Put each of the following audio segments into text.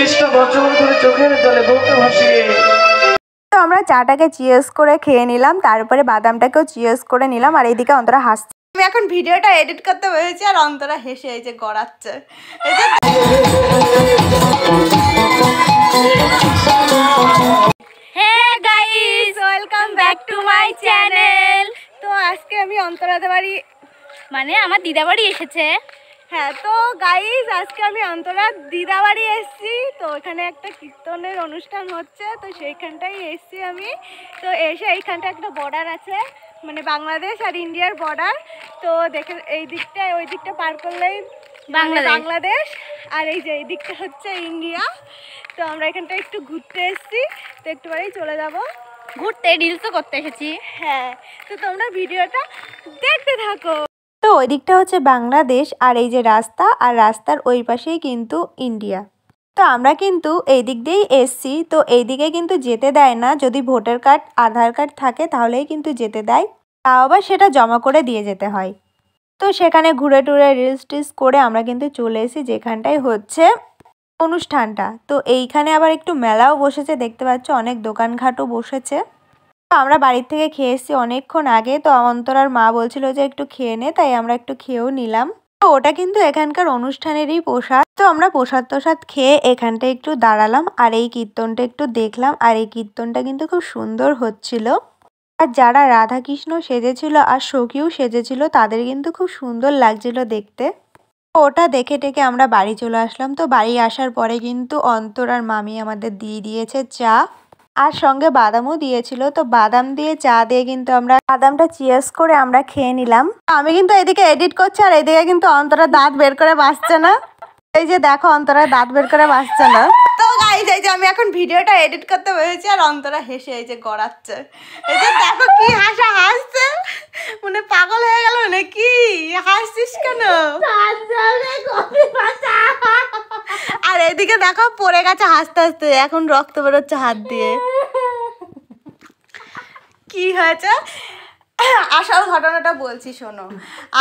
কৃষ্ণ বচন ধরে চোখের জলে বউকে ভাসিয়ে। তো আমরা চাটাকে চিয়ার্স করে খেয়ে নিলাম, তারপরে বাদামটাকেও চিয়ার্স করে নিলাম, আর এইদিকে অন্তরা হাসছে। আমি এখন ভিডিওটা এডিট করতে বসেছি আর অন্তরা হেসে এই যে গড়াচ্ছে। হ্যাঁ guys, welcome back to my channel. তো আজকে আমি অন্তরাদের বাড়ি, মানে আমার দিদা বাড়ি এসেছে। হ্যাঁ, তো গাইস আজকে আমি অন্তরার দিদা বাড়ি এসেছি। তো এখানে একটা কীর্তনের অনুষ্ঠান হচ্ছে, তো সেইখানটাই এসেছি আমি। তো এসে এইখানটা একটা বর্ডার আছে, মানে বাংলাদেশ আর ইন্ডিয়ার বর্ডার। তো দেখে এই দিকটায় ওই দিকটা পার করলেই বাংলাদেশ, আর এই যে এই দিকটা হচ্ছে ইন্ডিয়া। তো আমরা এখানটা একটু ঘুরতে এসেছি, তো একটু বারেই চলে যাব ঘুরতে, রিলসও করতে এসেছি। হ্যাঁ, তো তোমরা ভিডিওটা দেখতে থাকো। তো ওই দিকটা হচ্ছে বাংলাদেশ, আর এই যে রাস্তা, আর রাস্তার ওই পাশেই কিন্তু ইন্ডিয়া। তো আমরা কিন্তু এই দিক দিয়েই এসছি। তো এই দিকে কিন্তু যেতে দেয় না, যদি ভোটার কার্ড আধার কার্ড থাকে তাহলেই কিন্তু যেতে দেয়, তাও আবার সেটা জমা করে দিয়ে যেতে হয়। তো সেখানে ঘুরে টুরে রিলস টিলস করে আমরা কিন্তু চলে এসেছি যেখানটায় হচ্ছে অনুষ্ঠানটা। তো এইখানে আবার একটু মেলাও বসেছে, দেখতে পাচ্ছ অনেক দোকানঘাটও বসেছে। তো আমরা বাড়ির থেকে খেয়ে এসেছি অনেকক্ষণ আগে। তো অন্তরার মা বলছিল যে একটু খেয়ে নে, তাই আমরা একটু খেয়েও নিলাম। তো ওটা কিন্তু এখানকার অনুষ্ঠানেরই প্রসাদ। তো আমরা প্রসাদ তোসাদ খেয়ে এখানটা একটু দাঁড়ালাম, আর এই কীর্তনটা একটু দেখলাম। আর এই কীর্তনটা কিন্তু খুব সুন্দর হচ্ছিল, আর যারা রাধা কৃষ্ণ সেজেছিল আর সখীও সেজেছিল তাদের কিন্তু খুব সুন্দর লাগছিল দেখতে। ওটা দেখে টেকে আমরা বাড়ি চলে আসলাম। তো বাড়ি আসার পরে কিন্তু অন্তরার মামি আমাদের দিয়ে দিয়েছে চা, আর সঙ্গে বাদামও দিয়েছিল। তো বাদাম দিয়ে চা দিয়ে কিন্তু আমরা বাদামটা চিয়ার্স করে আমরা খেয়ে নিলাম। আমি কিন্তু এদিকে এডিট করছি, আর এদিকে কিন্তু অন্তরা দাঁত বের করে বাঁচছে না। এই যে দেখো, অন্তরা দাঁত বের করে বাঁচছে না। তো গাইস, এই যে আমি এখন ভিডিওটা এডিট করতে বসেছি, আর অন্তরা হেসে এই যে গড়াচ্ছে। এই যে দেখো কি হাসা হাসছে, মানে পাগল হয়ে গেল নাকি? হাসছিস কেন? আর এদিকে দেখো পড়ে গেছে হাসতে হাসতে, এখন রক্ত বেরোচ্ছে হাত দিয়ে। কি হয়েছে আসল ঘটনাটা বলছি শোনো।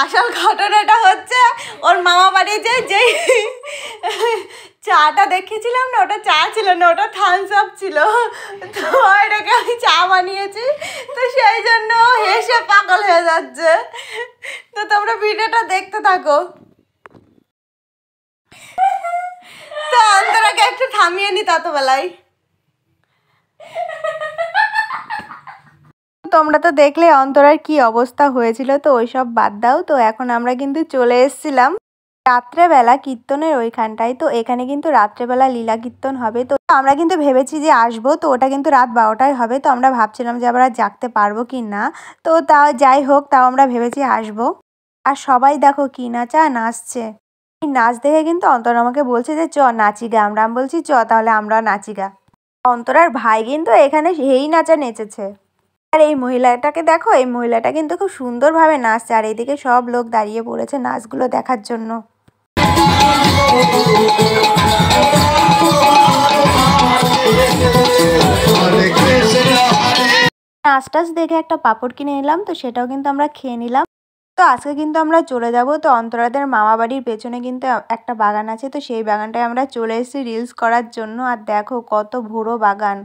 আসল ঘটনাটা হচ্ছে ওর মামা বাড়ি যেই চাটা দেখেছিলাম না, ওটা চা ছিল না, ওটা থামস আপ ছিল। তো এটাকে আমি চা বানিয়েছি, তো সেই জন্য হেসে পাগল হয়ে যাচ্ছে। তো তোমরা ভিডিওটা দেখতে থাকো। তো অন্তরাকে একটু থামিয়ে নি ততবেলায়। তোমরা তো দেখলে অন্তরার কি অবস্থা হয়েছিল। তো ওইসব বাদ দাও। তো এখন আমরা কিন্তু চলে এসেছিলাম রাত্রেবেলা কীর্তনের ওইখানটায়। তো এখানে কিন্তু রাত্রেবেলা লীলা কীর্তন হবে। তো আমরা কিন্তু ভেবেছি যে আসবো, তো ওটা কিন্তু রাত 12টায় হবে। তো আমরা ভাবছিলাম যে আবার জাগতে পারবো কি না। তো তাও যাই হোক, তাও আমরা ভেবেছি আসবো। আর সবাই দেখো কি নাচছে। এই নাচ দেখে কিন্তু অন্তরা আমাকে বলছে যে চ নাচি গা। আমরা বলছি চ তাহলে আমরা নাচি গা। অন্তরার ভাই কিন্তু এখানে সেই নাচা নেচেছে। আর এই মহিলাটাকে দেখো, এই মহিলাটা কিন্তু খুব সুন্দরভাবে নাচছে, আর এইদিকে সব লোক দাঁড়িয়ে পড়েছে নাচগুলো দেখার জন্য। নাচ টাচ দেখে একটা পাপড় কিনে নিলাম, তো সেটাও কিন্তু আমরা খেয়ে নিলাম। তো আজকে কিন্তু আমরা চলে যাব। তো অন্তরাদের মামা বাড়ির পেছনে কিন্তু একটা বাগান আছে, তো সেই বাগানটায় আমরা চলে এসেছি রিলস করার জন্য। আর দেখো কত বড় বাগান,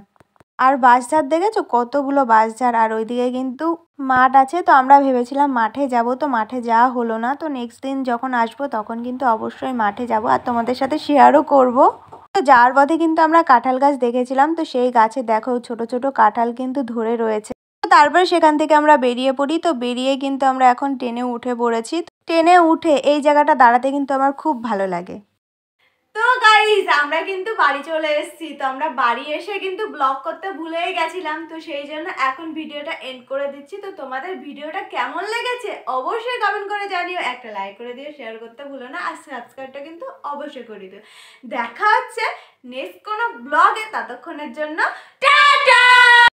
আর বাঁশঝাড় দেখেছো কতগুলো বাঁশঝাড়। আর ওইদিকে কিন্তু মাঠ আছে। তো আমরা ভেবেছিলাম মাঠে যাব, তো মাঠে যাওয়া হলো না। তো নেক্সট দিন যখন আসবো তখন কিন্তু অবশ্যই মাঠে যাব, আর তোমাদের সাথে শেয়ারও করব। তো যাওয়ার পথে কিন্তু আমরা কাঁঠাল গাছ দেখেছিলাম, তো সেই গাছে দেখো ছোট ছোট কাঁঠাল কিন্তু ধরে রয়েছে। তো তারপরে সেখান থেকে আমরা বেরিয়ে পড়ি। তো বেরিয়ে কিন্তু আমরা এখন ট্রেনে উঠে পড়েছি। ট্রেনে উঠে এই জায়গাটা দাঁড়াতে কিন্তু আমার খুব ভালো লাগে। তো গাইজ আমরা কিন্তু বাড়ি চলে এসেছি। তো আমরা বাড়ি এসে কিন্তু ব্লগ করতে ভুলেই গেছিলাম, তো সেই জন্য এখন ভিডিওটা এন্ড করে দিচ্ছি। তো তোমাদের ভিডিওটা কেমন লেগেছে অবশ্যই কমেন্ট করে জানিও, একটা লাইক করে দিও, শেয়ার করতে ভুলো না, আর সাবস্ক্রাইবটা কিন্তু অবশ্যই করে দিও। দেখা হচ্ছে নেক্সট কোনো ব্লগে, ততক্ষণের জন্য টাটা।